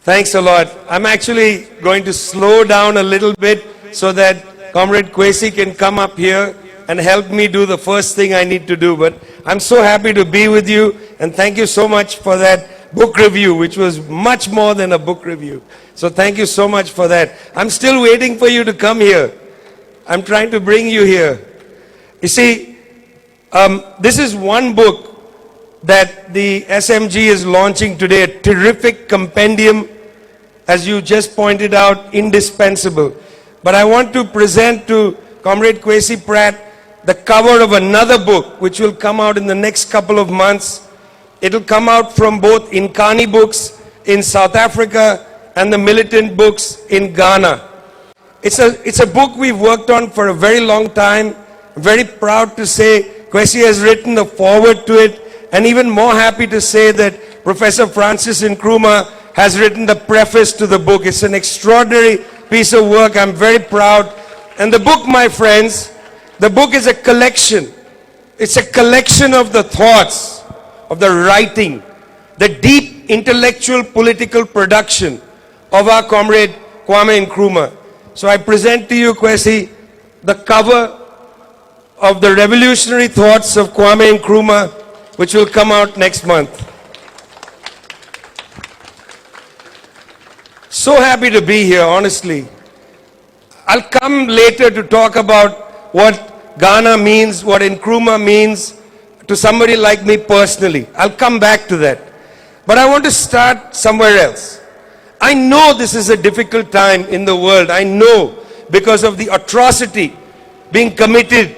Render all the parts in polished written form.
Thanks a lot. I'm actually going to slow down a little bit so that Comrade Kwesi can come up here and help me do the first thing I need to do. But I'm so happy to be with you, and thank you so much for that book review, which was much more than a book review. So thank you so much for that. I'm still waiting for you to come here. I'm trying to bring you here. You see, this is one book that the SMG is launching today, a terrific compendium, as you just pointed out, indispensable. But I want to present to Comrade Kwesi Pratt the cover of another book which will come out in the next couple of months. It'll come out from both Inkani books in South Africa and the Militant books in Ghana. It's a book we've worked on for a very long time. I'm very proud to say Kwesi has written the foreword to it, and even more happy to say that Professor Francis Nkrumah has written the preface to the book. It's an extraordinary piece of work. I'm very proud. And the book, my friends, the book is a collection. It's a collection of the thoughts, of the writing, the deep intellectual political production of our comrade Kwame Nkrumah. So I present to you, Kwesi, the cover of the revolutionary thoughts of Kwame Nkrumah, which will come out next month. So happy to be here, honestly. I'll come later to talk about what Ghana means, what Nkrumah means to somebody like me personally. I'll come back to that. But I want to start somewhere else. I know this is a difficult time in the world. I know, because of the atrocity being committed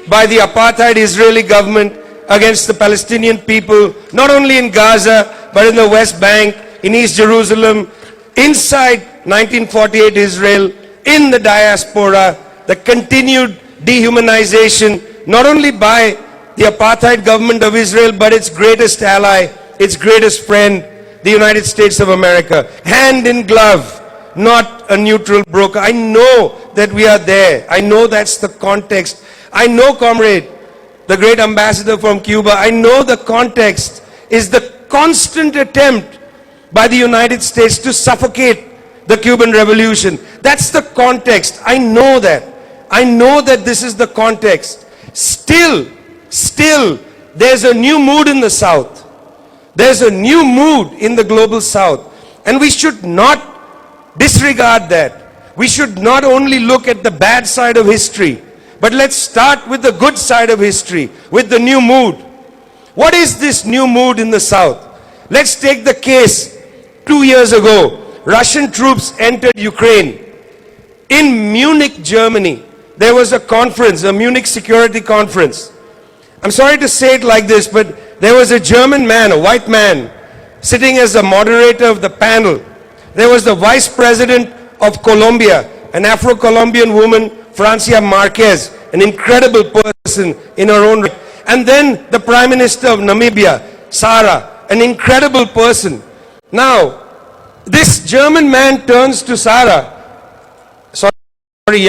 by the apartheid Israeli government against the Palestinian people, not only in Gaza, but in the West Bank, in East Jerusalem, inside 1948 Israel, in the diaspora, the continued dehumanization, not only by the apartheid government of Israel, but its greatest ally, its greatest friend, the United States of America. Hand in glove, not a neutral broker. I know that we are there. I know that's the context. I know, comrade, the great ambassador from Cuba, I know the context is the constant attempt by the United States to suffocate the Cuban Revolution. That's the context. I know that. I know that this is the context. Still, there's a new mood in the South. There's a new mood in the global South. And we should not disregard that. We should not only look at the bad side of history, but let's start with the good side of history, with the new mood. What is this new mood in the South? Let's take the case 2 years ago. Russian troops entered Ukraine. In Munich, Germany, there was a conference, a Munich Security Conference. I'm sorry to say it like this, but there was a German man, a white man, sitting as the moderator of the panel. There was the Vice President of Colombia, an Afro-Colombian woman, Francia Marquez, an incredible person in her own right. And then the Prime Minister of Namibia, Sarah, an incredible person. Now, this German man turns to Sarah. Sorry,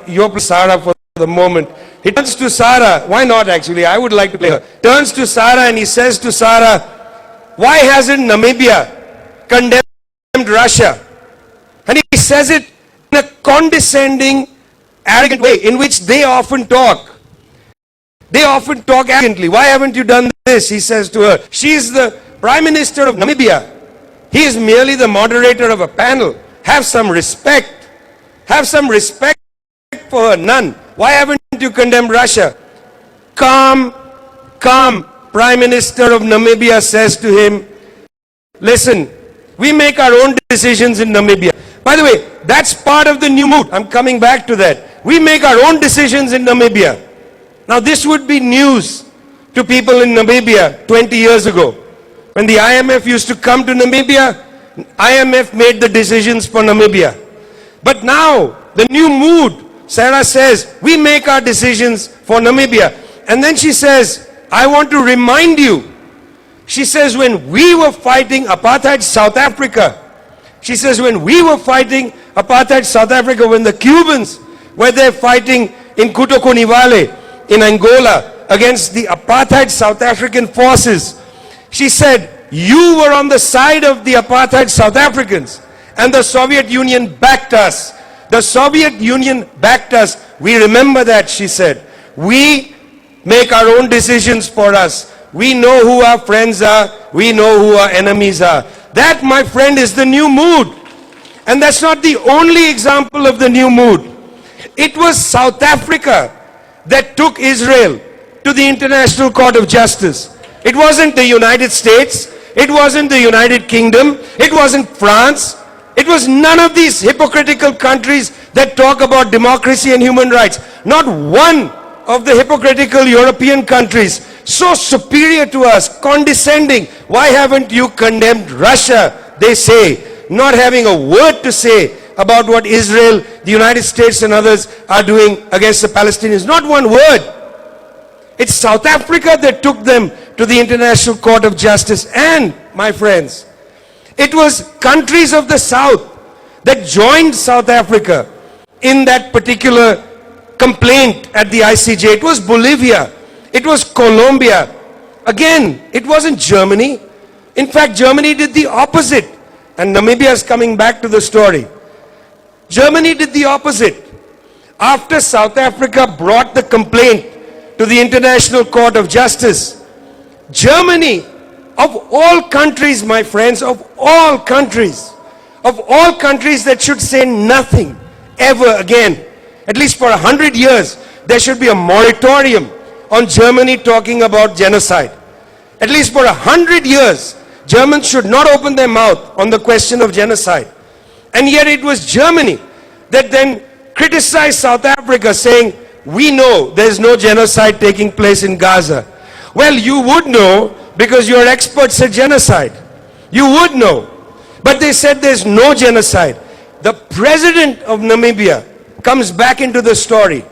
you're Sarah for the moment. He turns to Sarah. Why not, actually? I would like to play her. Turns to Sarah and he says to Sarah, why hasn't Namibia condemned Russia? And he says it in a condescending, arrogant way in which they often talk. They often talk arrogantly. Why haven't you done this? He says to her. She is the Prime Minister of Namibia. He is merely the moderator of a panel. Have some respect. Have some respect for her. None. Why haven't you condemned Russia? Calm, Prime Minister of Namibia says to him, listen, we make our own decisions in Namibia. By the way, that's part of the new mood. I'm coming back to that. We make our own decisions in Namibia. Now this would be news to people in Namibia 20 years ago. When the IMF used to come to Namibia, IMF made the decisions for Namibia. But now, the new mood, Sarah says, we make our decisions for Namibia. And then she says, I want to remind you. She says, when we were fighting apartheid South Africa, she says, when we were fighting apartheid South Africa, when the Cubans were there fighting in Kutokoniwale, in Angola, against the apartheid South African forces, she said, you were on the side of the apartheid South Africans and the Soviet Union backed us. The Soviet Union backed us. We remember that, she said. We make our own decisions for us. We know who our friends are. We know who our enemies are. That, my friend, is the new mood. And that's not the only example of the new mood. It was South Africa that took Israel to the International Court of Justice. It wasn't the United States. It wasn't the United Kingdom. It wasn't France. It was none of these hypocritical countries that talk about democracy and human rights. Not one of the hypocritical European countries, so superior to us, condescending. Why haven't you condemned Russia, they say, not having a word to say about what Israel, the United States and others are doing against the Palestinians. Not one word. It's South Africa that took them to the International Court of Justice. And, my friends, it was countries of the South that joined South Africa in that particular complaint at the ICJ. It was Bolivia. It was Colombia. Again, it wasn't Germany. In fact, Germany did the opposite. And Namibia is coming back to the story. Germany did the opposite. After South Africa brought the complaint to the International Court of Justice, Germany, of all countries, my friends, of all countries that should say nothing ever again, at least for 100 years, there should be a moratorium on Germany talking about genocide. At least for 100 years, Germans should not open their mouth on the question of genocide. And yet it was Germany that then criticized South Africa, saying, we know there's no genocide taking place in Gaza. Well, you would know because you're experts at genocide. You would know. But they said there's no genocide. The president of Namibia comes back into the story.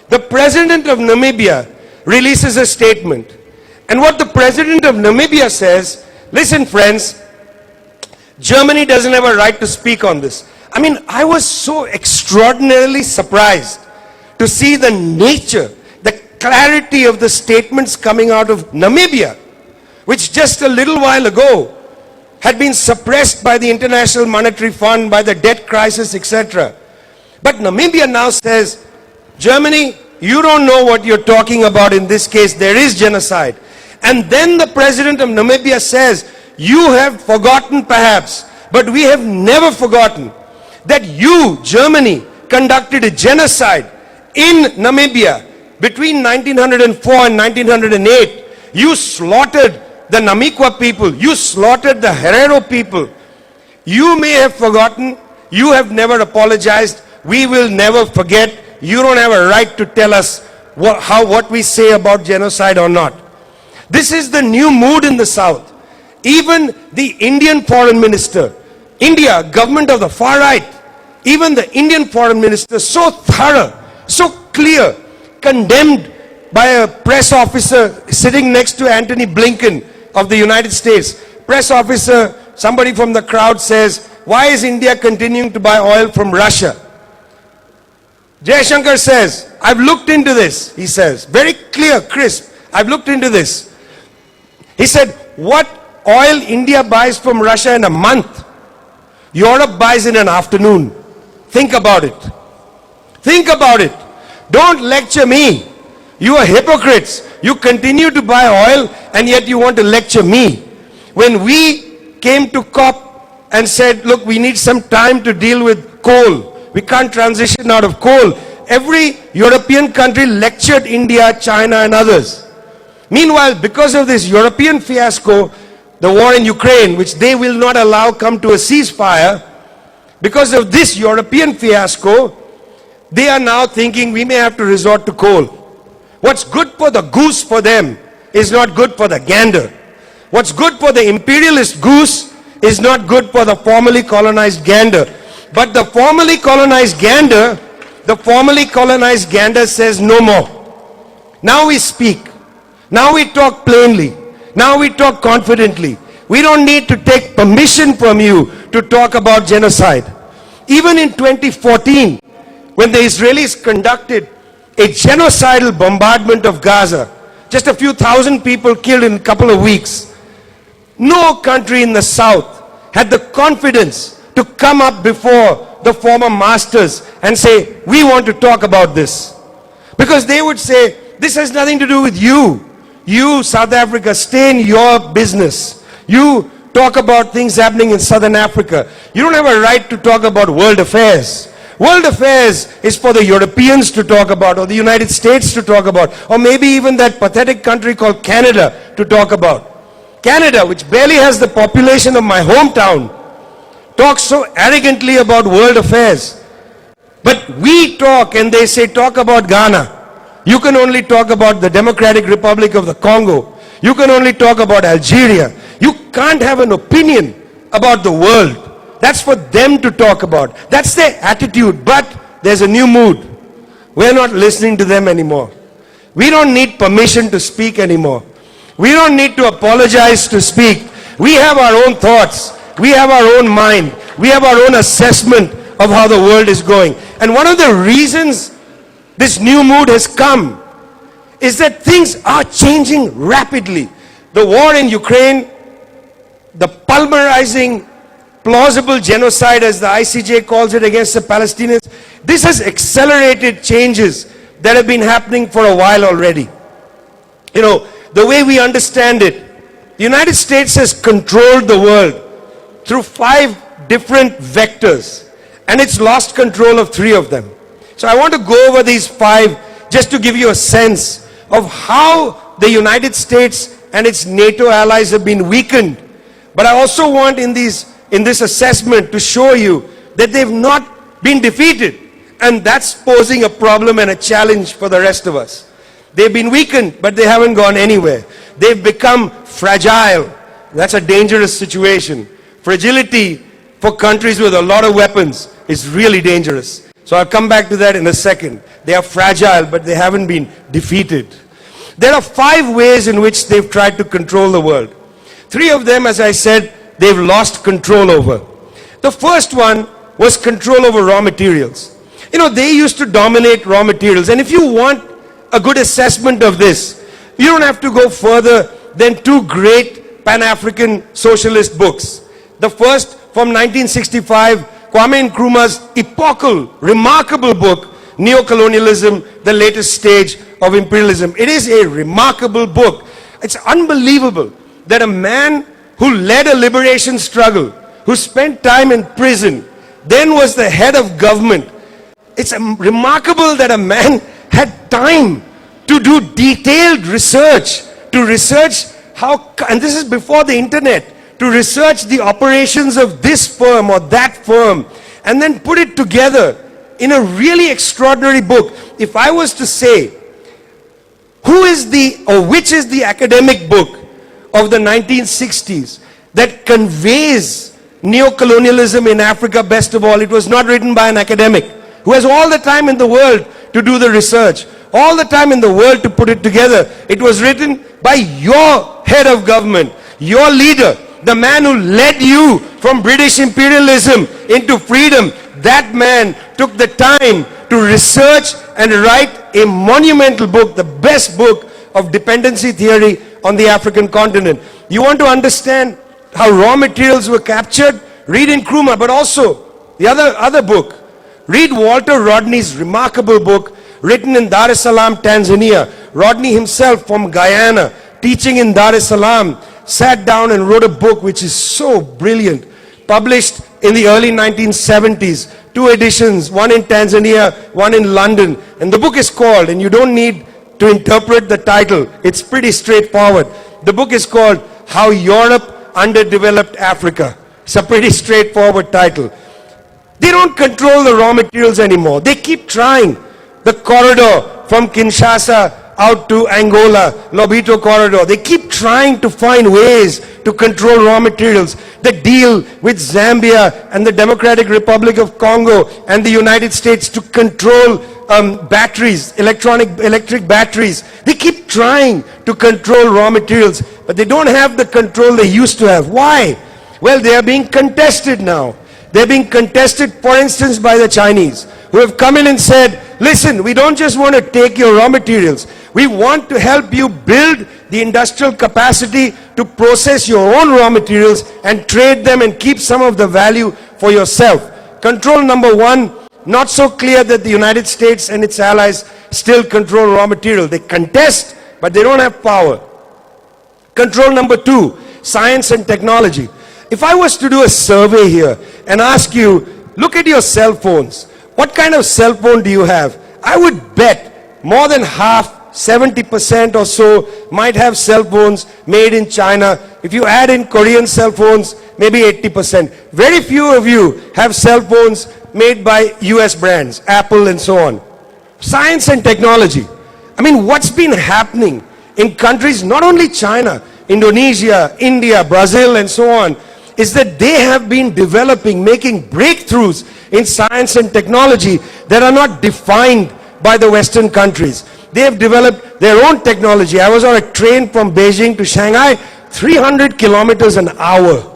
The president of Namibia releases a statement. And what the president of Namibia says, listen friends, Germany doesn't have a right to speak on this. I mean, I was so extraordinarily surprised to see the nature, the clarity of the statements coming out of Namibia, which just a little while ago had been suppressed by the International Monetary Fund, by the debt crisis, etc. But Namibia now says, Germany, you don't know what you're talking about in this case. There is genocide. And then the president of Namibia says, you have forgotten perhaps, but we have never forgotten that you, Germany, conducted a genocide in Namibia between 1904 and 1908. You slaughtered the Namikwa people. You slaughtered the Herero people. You may have forgotten. You have never apologized. We will never forget. You don't have a right to tell us what we say about genocide or not. This is the new mood in the South. Even the Indian foreign minister, India, government of the far right, even the Indian foreign minister, so thorough, so clear, condemned by a press officer sitting next to Antony Blinken of the United States. Press officer, somebody from the crowd says, why is India continuing to buy oil from Russia? Jaishankar says, I've looked into this, he says, very clear, crisp, I've looked into this. He said, what oil India buys from Russia in a month, Europe buys in an afternoon. Think about it. Think about it. Don't lecture me. You are hypocrites. You continue to buy oil and yet you want to lecture me. When we came to COP and said, look, we need some time to deal with coal. We can't transition out of coal. Every European country lectured India, China and others. Meanwhile, because of this European fiasco, the war in Ukraine, which they will not allow come to a ceasefire, because of this European fiasco, they are now thinking we may have to resort to coal. What's good for the goose for them is not good for the gander. What's good for the imperialist goose is not good for the formerly colonized gander. But the formerly colonized gander says no more. Now we speak. Now we talk plainly. Now we talk confidently. We don't need to take permission from you to talk about genocide. Even in 2014, when the Israelis conducted a genocidal bombardment of Gaza, just a few thousand people killed in a couple of weeks, No country in the South had the confidence to come up before the former masters and say, we want to talk about this. Because they would say, this has nothing to do with you. You, South Africa, stay in your business. You talk about things happening in Southern Africa. You don't have a right to talk about world affairs. World affairs is for the Europeans to talk about, or the United States to talk about, or maybe even that pathetic country called Canada to talk about. Canada, which barely has the population of my hometown, talks so arrogantly about world affairs. But we talk and they say, talk about Ghana. You can only talk about the Democratic Republic of the Congo. You can only talk about Algeria. You can't have an opinion about the world. That's for them to talk about. That's their attitude. But there's a new mood. We're not listening to them anymore. We don't need permission to speak anymore. We don't need to apologize to speak. We have our own thoughts. We have our own mind. We have our own assessment of how the world is going. And one of the reasons this new mood has come is that things are changing rapidly. The war in Ukraine, the pulverizing, plausible genocide, as the ICJ calls it, against the Palestinians, this has accelerated changes that have been happening for a while already. You know, the way we understand it, the United States has controlled the world through 5 different vectors, and it's lost control of 3 of them. So I want to go over these 5 just to give you a sense of how the United States and its NATO allies have been weakened. But I also want in this assessment to show you that they've not been defeated. And that's posing a problem and a challenge for the rest of us. They've been weakened, but they haven't gone anywhere. They've become fragile. That's a dangerous situation. Fragility for countries with a lot of weapons is really dangerous. So I'll come back to that in a second. They are fragile, but they haven't been defeated. There are 5 ways in which they've tried to control the world. 3 of them, as I said, they've lost control over. The first one was control over raw materials. You know, they used to dominate raw materials. And if you want a good assessment of this, you don't have to go further than 2 great Pan-African socialist books. The first, from 1965, Kwame Nkrumah's epochal, remarkable book, Neocolonialism, the Latest Stage of Imperialism. It is a remarkable book. It's unbelievable that a man who led a liberation struggle, who spent time in prison, then was the head of government. It's remarkable that a man had time to do detailed research, to research how, and this is before the internet, to research the operations of this firm or that firm, and then put it together in a really extraordinary book. If I was to say, who is which is the academic book of the 1960s that conveys neocolonialism in Africa best of all, it was not written by an academic who has all the time in the world to do the research, all the time in the world to put it together. It was written by your head of government, your leader, the man who led you from British imperialism into freedom. That man took the time to research and write a monumental book, the best book of dependency theory on the African continent. You want to understand how raw materials were captured? Read Nkrumah, but also the other book. Read Walter Rodney's remarkable book written in Dar es Salaam, Tanzania. Rodney himself from Guyana, teaching in Dar es Salaam, sat down and wrote a book which is so brilliant, published in the early 1970s, 2 editions, one in Tanzania, one in London. And the book is called, and you don't need to interpret the title, it's pretty straightforward. The book is called How Europe Underdeveloped Africa. It's a pretty straightforward title. They don't control the raw materials anymore. They keep trying. The corridor from Kinshasa out to Angola, Lobito corridor. They keep trying to find ways to control raw materials. The deal with Zambia and the Democratic Republic of Congo and the United States to control batteries, electric batteries. They keep trying to control raw materials, but they don't have the control they used to have. Why? Well, they are being contested now. They're being contested, for instance, by the Chinese, who have come in and said, listen, we don't just want to take your raw materials. We want to help you build the industrial capacity to process your own raw materials and trade them and keep some of the value for yourself. Control number one, not so clear that the United States and its allies still control raw material. They contest, but they don't have power. Control number two, science and technology. If I was to do a survey here and ask you, look at your cell phones. What kind of cell phone do you have? I would bet more than half, 70% or so, might have cell phones made in China. If you add in Korean cell phones, maybe 80%. Very few of you have cell phones made by US brands, Apple and so on. Science and technology. I mean, what's been happening in countries, not only China, Indonesia, India, Brazil and so on, is that they have been developing, making breakthroughs in science and technology that are not defined by the Western countries. They have developed their own technology. I was on a train from Beijing to Shanghai, 300 kilometers an hour.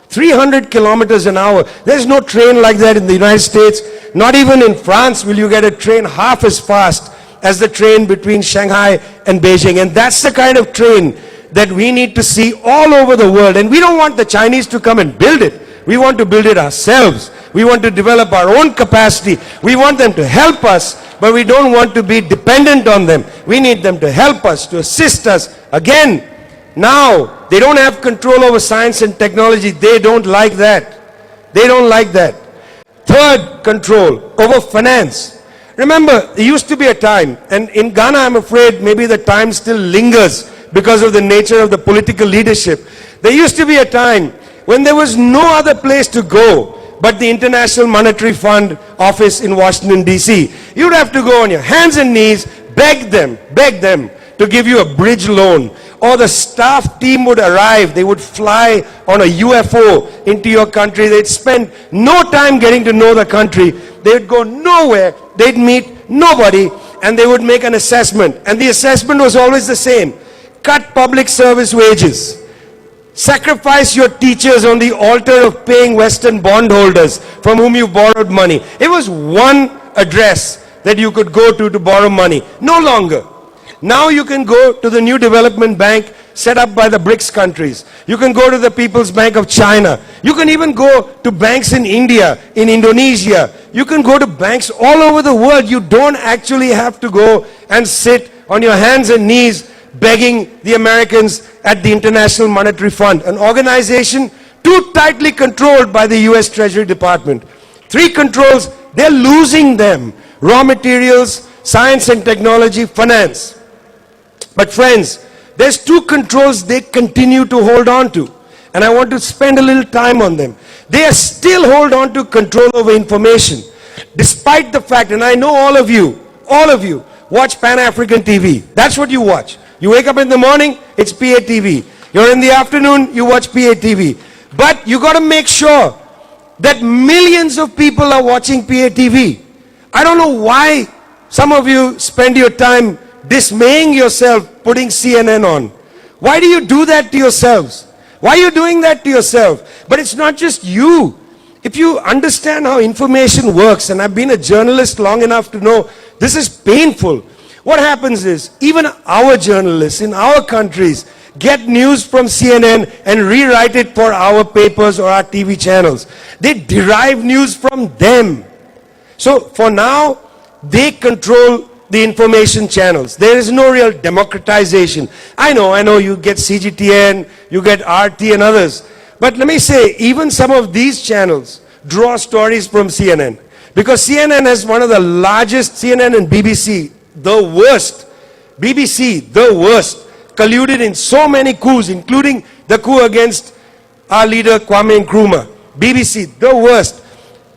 300 kilometers an hour. There's no train like that in the United States. Not even in France will you get a train half as fast as the train between Shanghai and Beijing. And that's the kind of train that we need to see all over the world. And we don't want the Chinese to come and build it. We want to build it ourselves. We want to develop our own capacity. We want them to help us, but we don't want to be dependent on them. We need them to help us, to assist us. Again, now they don't have control over science and technology. They don't like that. They don't like that. Third, control over finance. Remember, there used to be a time, and in Ghana I'm afraid maybe the time still lingers because of the nature of the political leadership. There used to be a time when there was no other place to go but the International Monetary Fund office in Washington, D.C. You'd have to go on your hands and knees, beg them to give you a bridge loan. Or the staff team would arrive, they would fly on a UFO into your country. They'd spend no time getting to know the country. They'd go nowhere, they'd meet nobody, and they would make an assessment. And the assessment was always the same. Cut public service wages. Sacrifice your teachers on the altar of paying Western bondholders from whom you borrowed money. It was one address that you could go to borrow money. No longer. Now you can go to the new development bank set up by the BRICS countries. You can go to the People's Bank of China. You can even go to banks in India, in Indonesia. You can go to banks all over the world. You don't actually have to go and sit on your hands and knees begging the Americans at the International Monetary Fund, an organization too tightly controlled by the US Treasury Department. Three controls, they're losing them. Raw materials, science and technology, finance. But friends, there's two controls they continue to hold on to. And I want to spend a little time on them. They still hold on to control over information. Despite the fact, and I know all of you watch Pan-African TV. That's what you watch. You wake up in the morning, it's PATV. You're in the afternoon, you watch PATV. But you got to make sure that millions of people are watching PATV. I don't know why some of you spend your time dismaying yourself putting CNN on. Why do you do that to yourselves? Why are you doing that to yourself? But it's not just you. If you understand how information works, and I've been a journalist long enough to know this is painful. What happens is, even our journalists in our countries get news from CNN and rewrite it for our papers or our TV channels. They derive news from them. So for now, they control the information channels. There is no real democratization. I know, you get CGTN, you get RT and others. But let me say, even some of these channels draw stories from CNN. Because CNN has one of the largest, CNN and BBC, the worst, BBC, the worst, colluded in so many coups, including the coup against our leader Kwame Nkrumah. BBC, the worst.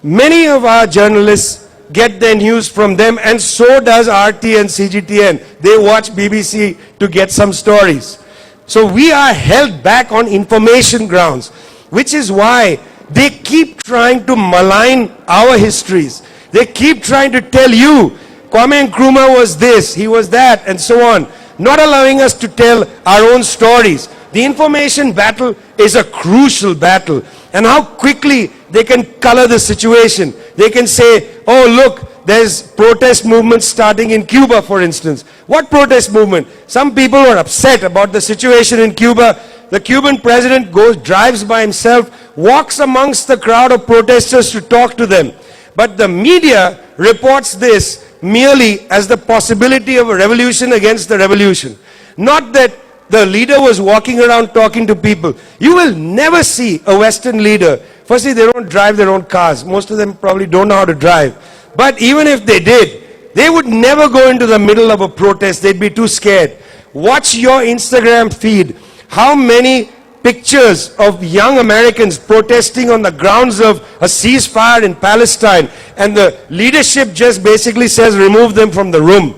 Many of our journalists get their news from them, and so does RT and CGTN. They watch BBC to get some stories. So we are held back on information grounds, which is why they keep trying to malign our histories. They keep trying to tell you, Kwame Nkrumah was this, he was that, and so on, not allowing us to tell our own stories. The information battle is a crucial battle, and how quickly they can color the situation. They can say, oh look, there's protest movements starting in Cuba, for instance. What protest movement? Some people were upset about the situation in Cuba. The Cuban president drives by himself, walks amongst the crowd of protesters to talk to them. But the media reports this merely as the possibility of a revolution against the revolution. Not that the leader was walking around talking to people. You will never see a Western leader. Firstly, they don't drive their own cars. Most of them probably don't know how to drive. But even if they did, they would never go into the middle of a protest. They'd be too scared. Watch your Instagram feed. How many pictures of young Americans protesting on the grounds of a ceasefire in Palestine, and the leadership just basically says remove them from the room.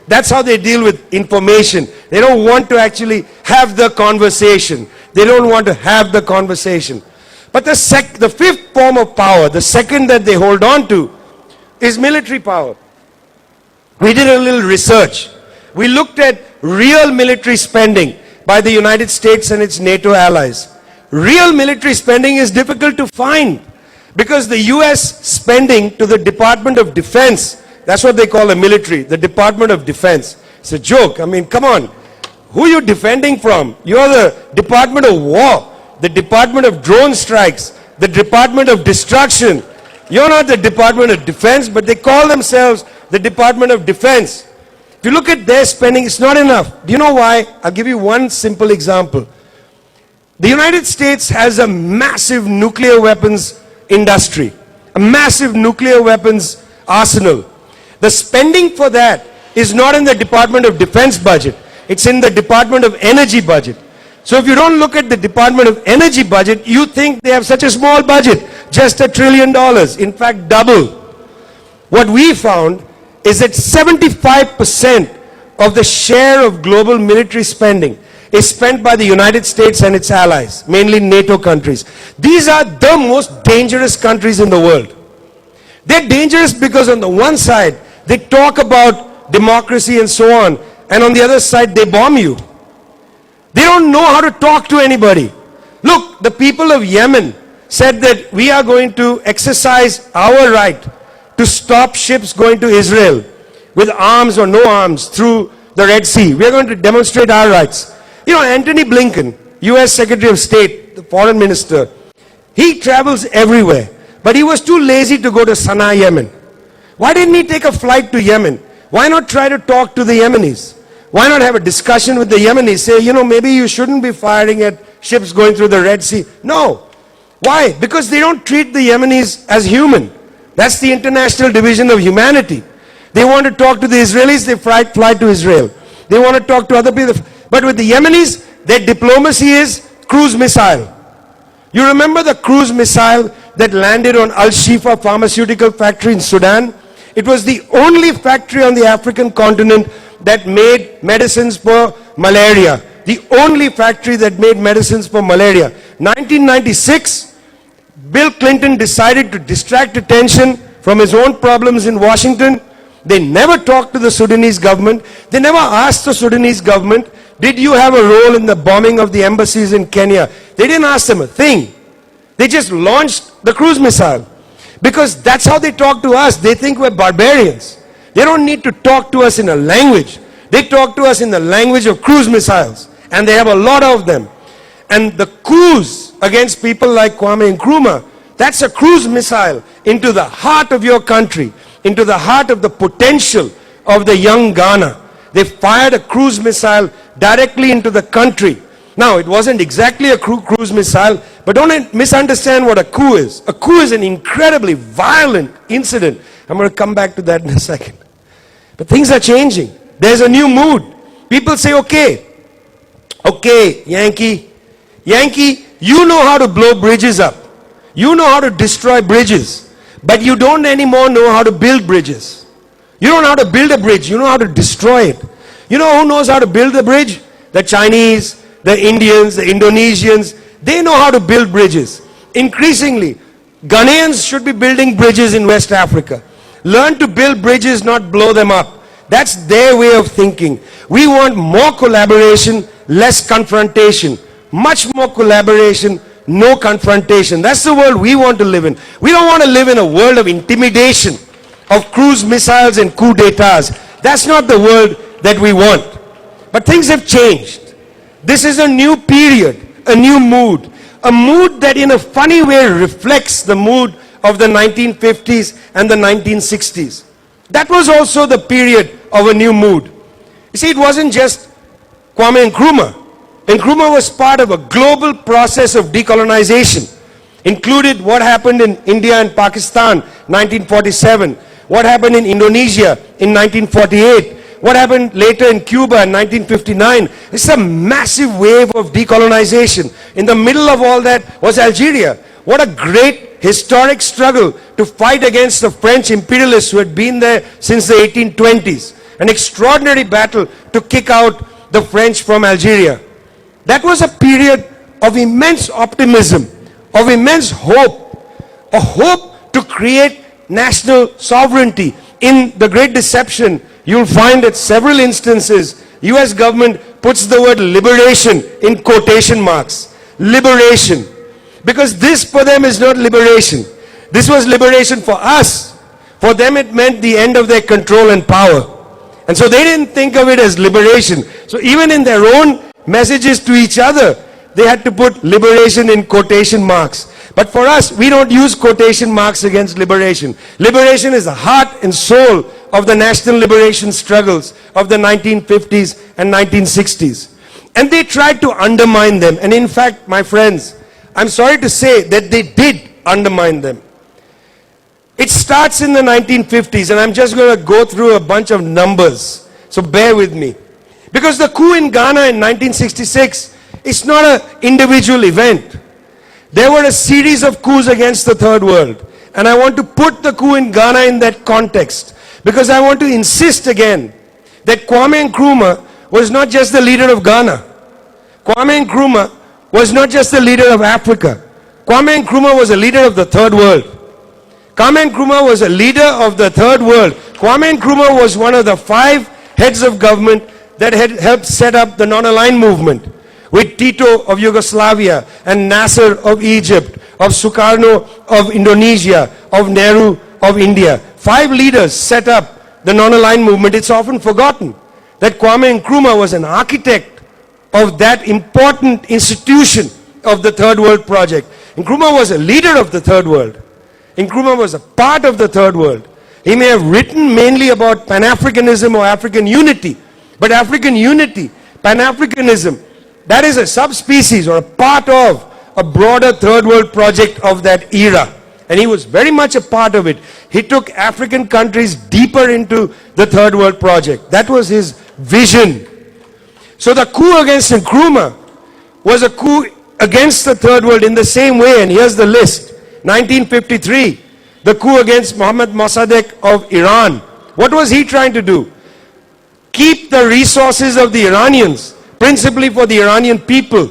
That's how they deal with information. They don't want to actually have the conversation. They don't want to have the conversation. But the fifth form of power, the second that they hold on to, is military power. We did a little research. We looked at real military spending by the United States and its NATO allies. Real military spending is difficult to find because the US spending to the Department of Defense, that's what they call a military, the Department of Defense. It's a joke. I mean, come on. Who are you defending from? You're the Department of War, the Department of Drone Strikes, the Department of Destruction. You're not the Department of Defense, but they call themselves the Department of Defense. If you look at their spending, it's not enough. Do you know why? I'll give you one simple example. The United States has a massive nuclear weapons industry, a massive nuclear weapons arsenal. The spending for that is not in the Department of Defense budget. It's in the Department of Energy budget. So if you don't look at the Department of Energy budget, you think they have such a small budget, just $1 trillion, in fact double. What we found is that 75% of the share of global military spending is spent by the United States and its allies, mainly NATO countries. These are the most dangerous countries in the world. They're dangerous because on the one side, they talk about democracy and so on, and on the other side, they bomb you. They don't know how to talk to anybody. Look, the people of Yemen said that we are going to exercise our right to stop ships going to Israel with arms or no arms through the Red Sea. We are going to demonstrate our rights. You know, Antony Blinken, US Secretary of State, the foreign minister, he travels everywhere. But he was too lazy to go to Sana'a, Yemen. Why didn't he take a flight to Yemen? Why not try to talk to the Yemenis? Why not have a discussion with the Yemenis? Say, you know, maybe you shouldn't be firing at ships going through the Red Sea. No. Why? Because they don't treat the Yemenis as human. That's the International Division of Humanity. They want to talk to the Israelis, they fly to Israel. They want to talk to other people. But with the Yemenis, their diplomacy is cruise missile. You remember the cruise missile that landed on Al-Shifa pharmaceutical factory in Sudan? It was the only factory on the African continent that made medicines for malaria. The only factory that made medicines for malaria. 1996, Bill Clinton decided to distract attention from his own problems in Washington. They never talked to the Sudanese government. They never asked the Sudanese government, did you have a role in the bombing of the embassies in Kenya? They didn't ask them a thing. They just launched the cruise missile. Because that's how they talk to us. They think we're barbarians. They don't need to talk to us in a language. They talk to us in the language of cruise missiles. And they have a lot of them. And the coups against people like Kwame Nkrumah, that's a cruise missile into the heart of your country, into the heart of the potential of the young Ghana. They fired a cruise missile directly into the country. Now, it wasn't exactly a cruise missile, but don't misunderstand what a coup is. A coup is an incredibly violent incident. I'm going to come back to that in a second. But things are changing. There's a new mood. People say, okay, Yankee, you know how to blow bridges up. You know how to destroy bridges. But you don't anymore know how to build bridges. You don't know how to build a bridge. You know how to destroy it. You know who knows how to build the bridge? The Chinese, the Indians, the Indonesians. They know how to build bridges. Increasingly, Ghanaians should be building bridges in West Africa. Learn to build bridges, not blow them up. That's their way of thinking. We want more collaboration, less confrontation. Much more collaboration, no confrontation. That's the world we want to live in. We don't want to live in a world of intimidation, of cruise missiles and coup d'etats. That's not the world that we want. But things have changed. This is a new period, a new mood. A mood that in a funny way reflects the mood of the 1950s and the 1960s. That was also the period of a new mood. You see, it wasn't just Kwame Nkrumah. Nkrumah was part of a global process of decolonization. Included what happened in India and Pakistan, 1947. What happened in Indonesia in 1948. What happened later in Cuba in 1959. It's a massive wave of decolonization. In the middle of all that was Algeria. What a great historic struggle to fight against the French imperialists who had been there since the 1820s. An extraordinary battle to kick out the French from Algeria. That was a period of immense optimism, of immense hope. A hope to create national sovereignty. In the Great Deception, you'll find at several instances, US government puts the word liberation in quotation marks. Liberation. Because this for them is not liberation. This was liberation for us. For them it meant the end of their control and power. And so they didn't think of it as liberation. So even in their own messages to each other, they had to put liberation in quotation marks. But for us, we don't use quotation marks against liberation. Liberation is the heart and soul of the national liberation struggles of the 1950s and 1960s. And they tried to undermine them. And in fact, my friends, I'm sorry to say that they did undermine them. It starts in the 1950s, and I'm just going to go through a bunch of numbers. So bear with me. Because the coup in Ghana in 1966 is not an individual event. There were a series of coups against the third world. And I want to put the coup in Ghana in that context. Because I want to insist again that Kwame Nkrumah was not just the leader of Ghana. Kwame Nkrumah was not just the leader of Africa. Kwame Nkrumah was a leader of the third world. Kwame Nkrumah was a leader of the third world. Kwame Nkrumah was one of the 5 heads of government that had helped set up the non-aligned movement, with Tito of Yugoslavia and Nasser of Egypt, of Sukarno of Indonesia, of Nehru of India. 5 leaders set up the non-aligned movement. It's often forgotten that Kwame Nkrumah was an architect of that important institution of the Third World Project. Nkrumah was a leader of the Third World. Nkrumah was a part of the Third World. He may have written mainly about Pan-Africanism or African unity, but African unity, Pan-Africanism, that is a subspecies or a part of a broader Third World project of that era. And he was very much a part of it. He took African countries deeper into the Third World project. That was his vision. So the coup against Nkrumah was a coup against the Third World in the same way, and here's the list. 1953, the coup against Mohammad Mossadegh of Iran. What was he trying to do? Keep the resources of the Iranians, principally for the Iranian people.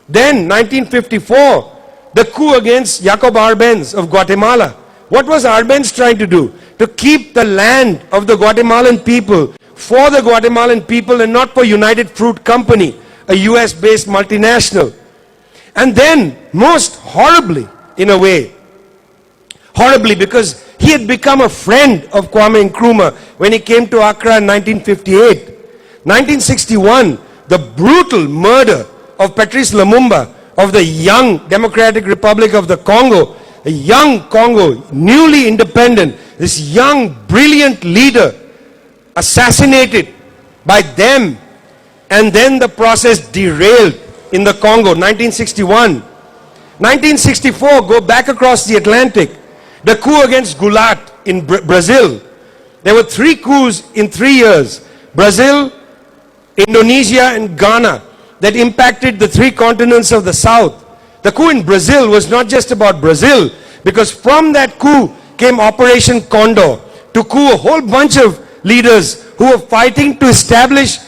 Then, 1954, the coup against Jacob Arbenz of Guatemala. What was Arbenz trying to do? To keep the land of the Guatemalan people for the Guatemalan people and not for United Fruit Company, a US-based multinational. And then, most horribly, in a way, horribly, because he had become a friend of Kwame Nkrumah when he came to Accra in 1958. 1961, the brutal murder of Patrice Lumumba of the young Democratic Republic of the Congo, a young Congo, newly independent, this young, brilliant leader, assassinated by them, and then the process derailed in the Congo, 1961. 1964, go back across the Atlantic, the coup against Goulart in Brazil. There were 3 coups in 3 years. Brazil, Indonesia and Ghana, that impacted the 3 continents of the South. The coup in Brazil was not just about Brazil, because from that coup came Operation Condor, to coup a whole bunch of leaders who were fighting to establish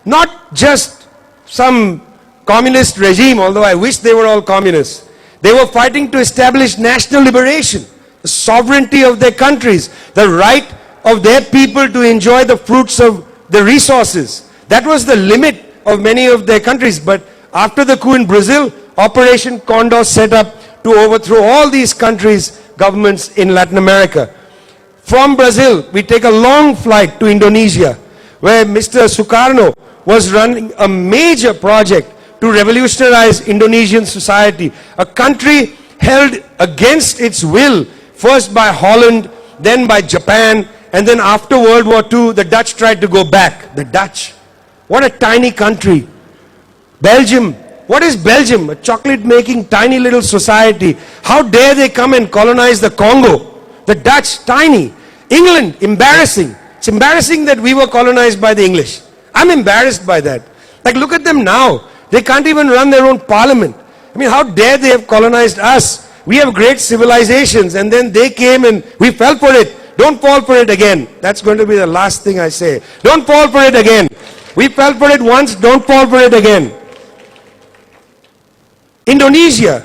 not just some communist regime, although I wish they were all communists. They were fighting to establish national liberation, the sovereignty of their countries, the right of their people to enjoy the fruits of the resources. That was the limit of many of their countries. But after the coup in Brazil, Operation Condor set up to overthrow all these countries' governments in Latin America. From Brazil, we take a long flight to Indonesia, where Mr. Sukarno was running a major project to revolutionize Indonesian society, a country held against its will, first by Holland, then by Japan, and then after World War II, the Dutch tried to go back. The Dutch. What a tiny country. Belgium. What is Belgium? A chocolate-making tiny little society. How dare they come and colonize the Congo? The Dutch, tiny. England, embarrassing. It's embarrassing that we were colonized by the English. I'm embarrassed by that. Like, look at them now. They can't even run their own parliament. I mean, how dare they have colonized us? We have great civilizations, and then they came and we fell for it. Don't fall for it again. That's going to be the last thing I say. Don't fall for it again. We fell for it once, don't fall for it again. Indonesia,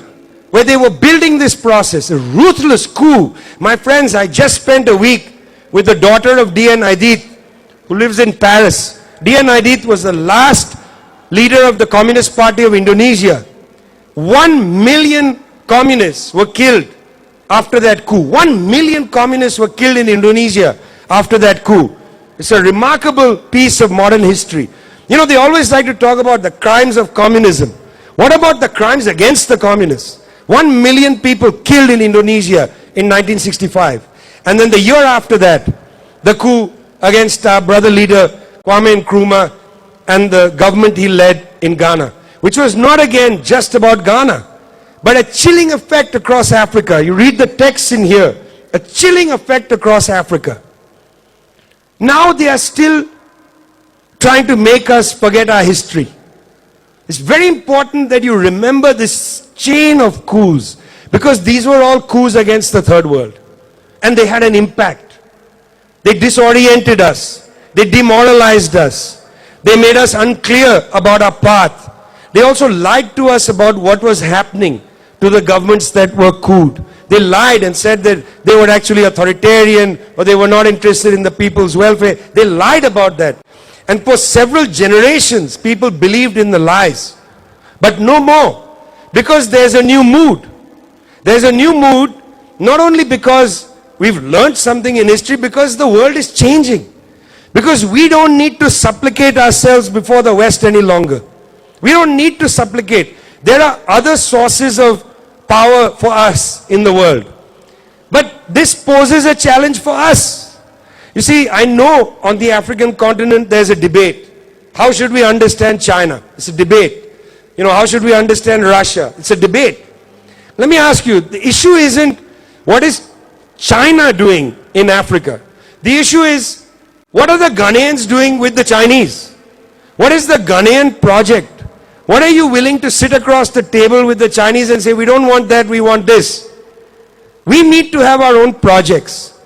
where they were building this process, a ruthless coup. My friends, I just spent a week with the daughter of D.N. Aidit, who lives in Paris. D.N. Aidit was the last leader of the Communist Party of Indonesia. 1 million communists were killed after that coup. 1 million communists were killed in Indonesia after that coup. It's a remarkable piece of modern history. You know, they always like to talk about the crimes of communism. What about the crimes against the communists? 1 million people killed in Indonesia in 1965. And then the year after that, the coup against our brother leader Kwame Nkrumah and the government he led in Ghana, which was not again just about Ghana, but a chilling effect across Africa. You read the text in here, a chilling effect across Africa. Now they are still trying to make us forget our history. It's very important that you remember this chain of coups, because these were all coups against the third world. And they had an impact. They disoriented us. They demoralized us. They made us unclear about our path. They also lied to us about what was happening to the governments that were couped. They lied and said that they were actually authoritarian, or they were not interested in the people's welfare. They lied about that. And for several generations, people believed in the lies. But no more. Because there's a new mood. There's a new mood, not only because we've learned something in history, because the world is changing. Because we don't need to supplicate ourselves before the West any longer. We don't need to supplicate. There are other sources of power for us in the world. But this poses a challenge for us. You see, I know on the African continent there's a debate. How should we understand China? It's a debate. You know, how should we understand Russia? It's a debate. Let me ask you, the issue isn't what is China doing in Africa. The issue is, what are the Ghanaians doing with the Chinese? What is the Ghanaian project? What are you willing to sit across the table with the Chinese and say, we don't want that, we want this? We need to have our own projects.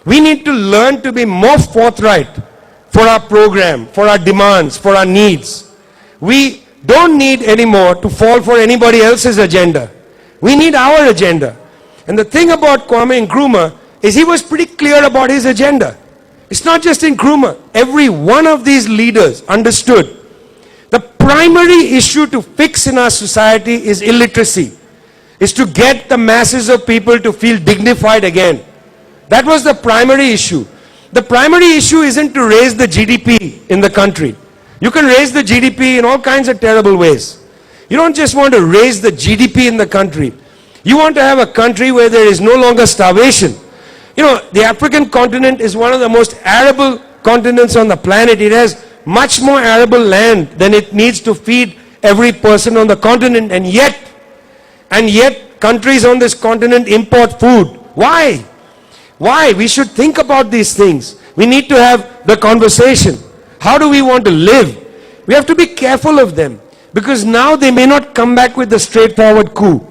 We need to learn to be more forthright for our program, for our demands, for our needs. We don't need anymore to fall for anybody else's agenda. We need our agenda. And the thing about Kwame Nkrumah is he was pretty clear about his agenda. It's not just Nkrumah. Every one of these leaders understood the primary issue to fix in our society is illiteracy, is to get the masses of people to feel dignified again. That was the primary issue. The primary issue isn't to raise the GDP in the country. You can raise the GDP in all kinds of terrible ways. You don't just want to raise the GDP in the country. You want to have a country where there is no longer starvation. You know, the African continent is one of the most arable continents on the planet. It has much more arable land than it needs to feed every person on the continent, and yet countries on this continent import food. Why? Why? We should think about these things. We need to have the conversation. How do we want to live? We have to be careful of them, because now they may not come back with the straightforward coup.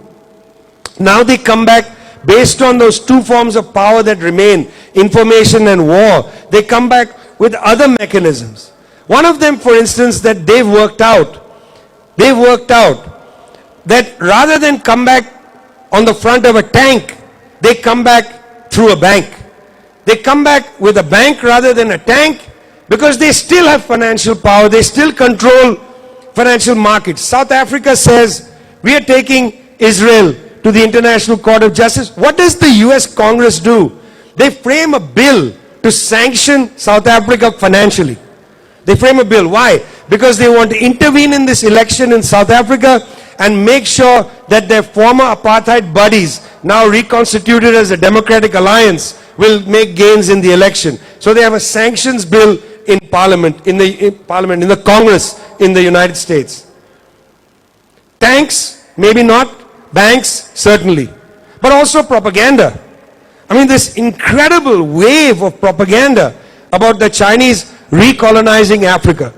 Now they come back based on those two forms of power that remain, information and war. They come back with other mechanisms. One of them, for instance, that they've worked out that rather than come back on the front of a tank, they come back through a bank. They come back with a bank rather than a tank, because they still have financial power. They still control financial markets. South Africa says we are taking Israel to the International Court of Justice. What does the US Congress do? They frame a bill to sanction South Africa financially. They frame a bill. Why? Because they want to intervene in this election in South Africa and make sure that their former apartheid buddies, now reconstituted as a democratic alliance, will make gains in the election. So they have a sanctions bill in Parliament, in the Congress in the United States. Tanks, maybe not. Banks, certainly. But also propaganda. I mean, this incredible wave of propaganda about the Chinese recolonizing Africa.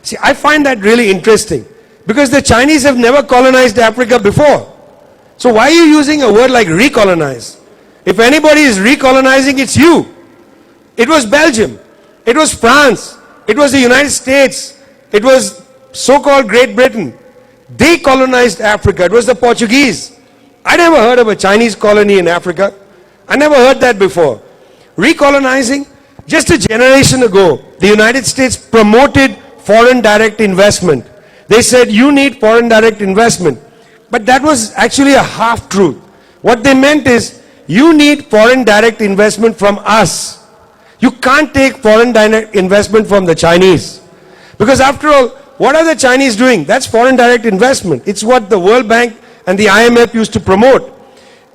See, I find that really interesting because the Chinese have never colonized Africa before. So why are you using a word like recolonize? If anybody is recolonizing, it's you. It was Belgium. It was France. It was the United States. It was so-called Great Britain. They colonized Africa. It was the Portuguese. I never heard of a Chinese colony in Africa. I never heard that before. Recolonizing, just a generation ago, the United States promoted foreign direct investment. They said, you need foreign direct investment. But that was actually a half-truth. What they meant is, you need foreign direct investment from us. You can't take foreign direct investment from the Chinese. Because after all, what are the Chinese doing? That's foreign direct investment. It's what the World Bank and the IMF used to promote.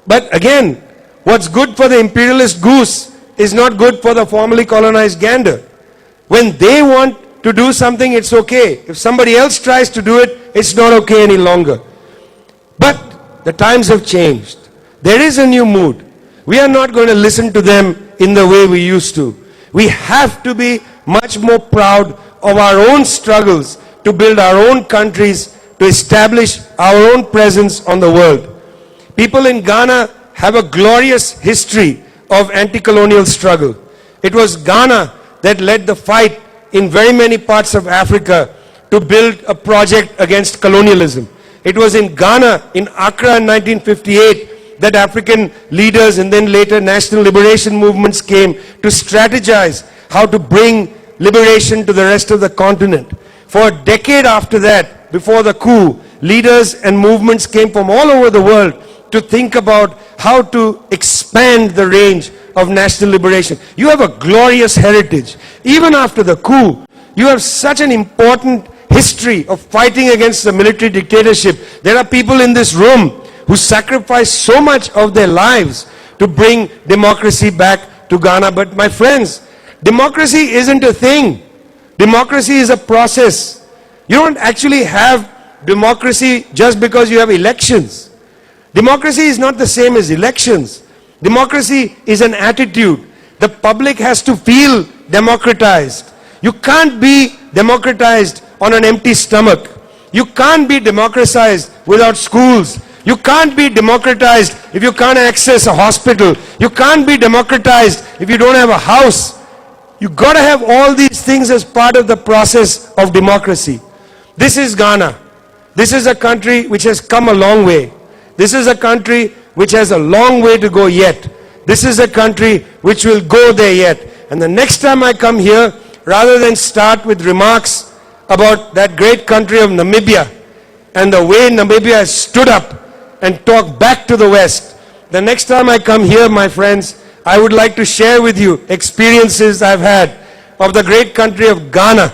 But again, what's good for the imperialist goose is not good for the formerly colonized gander. When they want to do something, it's okay. If somebody else tries to do it, it's not okay any longer. But the times have changed. There is a new mood. We are not going to listen to them in the way we used to. We have to be much more proud of our own struggles to build our own countries, to establish our own presence on the world. People in Ghana have a glorious history of anti-colonial struggle. It was Ghana that led the fight in very many parts of Africa to build a project against colonialism. It was in Ghana, in Accra in 1958, that African leaders and then later national liberation movements came to strategize how to bring liberation to the rest of the continent. For a decade after that, before the coup, leaders and movements came from all over the world to think about how to expand the range of national liberation. You have a glorious heritage. Even after the coup, you have such an important history of fighting against the military dictatorship. There are people in this room who sacrificed so much of their lives to bring democracy back to Ghana. But my friends, democracy isn't a thing. Democracy is a process. You don't actually have democracy just because you have elections. Democracy is not the same as elections. Democracy is an attitude. The public has to feel democratized. You can't be democratized on an empty stomach. You can't be democratized without schools. You can't be democratized if you can't access a hospital. You can't be democratized if you don't have a house. You've got to have all these things as part of the process of democracy. This is Ghana. This is a country which has come a long way. This is a country which has a long way to go yet. This is a country which will go there yet. And the next time I come here, rather than start with remarks about that great country of Namibia and the way Namibia has stood up and talked back to the West, the next time I come here, my friends, I would like to share with you experiences I've had of the great country of Ghana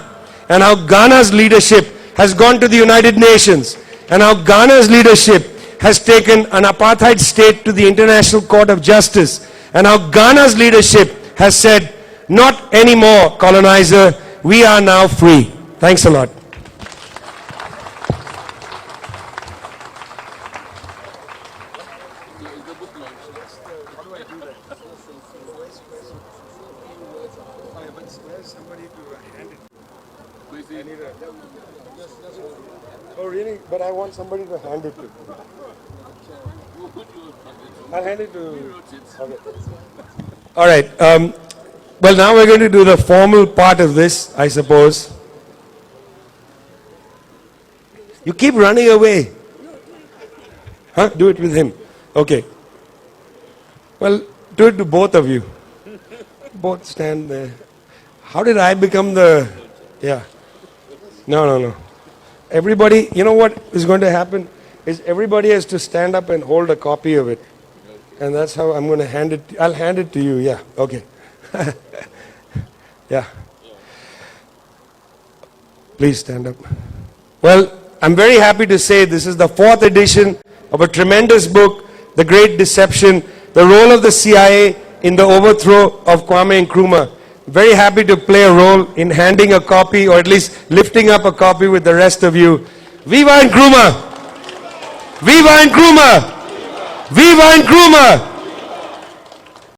and how Ghana's leadership has gone to the United Nations and how Ghana's leadership has taken an apartheid state to the International Court of Justice and how Ghana's leadership has said, not anymore, colonizer, we are now free. Thanks a lot. Oh really? But I want somebody to hand it to. I'll hand it to. Okay. All right. Well, now we're going to do the formal part of this, I suppose. You keep running away. Huh? Do it with him. Okay. Well, do it to both of you. Both stand there. How did I become the... Yeah. No. Everybody, you know what is going to happen? is everybody has to stand up and hold a copy of it. And that's how I'm going to hand it. I'll hand it to you. Yeah. Okay. Yeah. Please stand up. Well, I'm very happy to say this is the 4th edition of a tremendous book, The Great Deception, the role of the CIA in the overthrow of Kwame Nkrumah. Very happy to play a role in handing a copy, or at least lifting up a copy with the rest of you. Viva Nkrumah! Viva Nkrumah! Viva Nkrumah!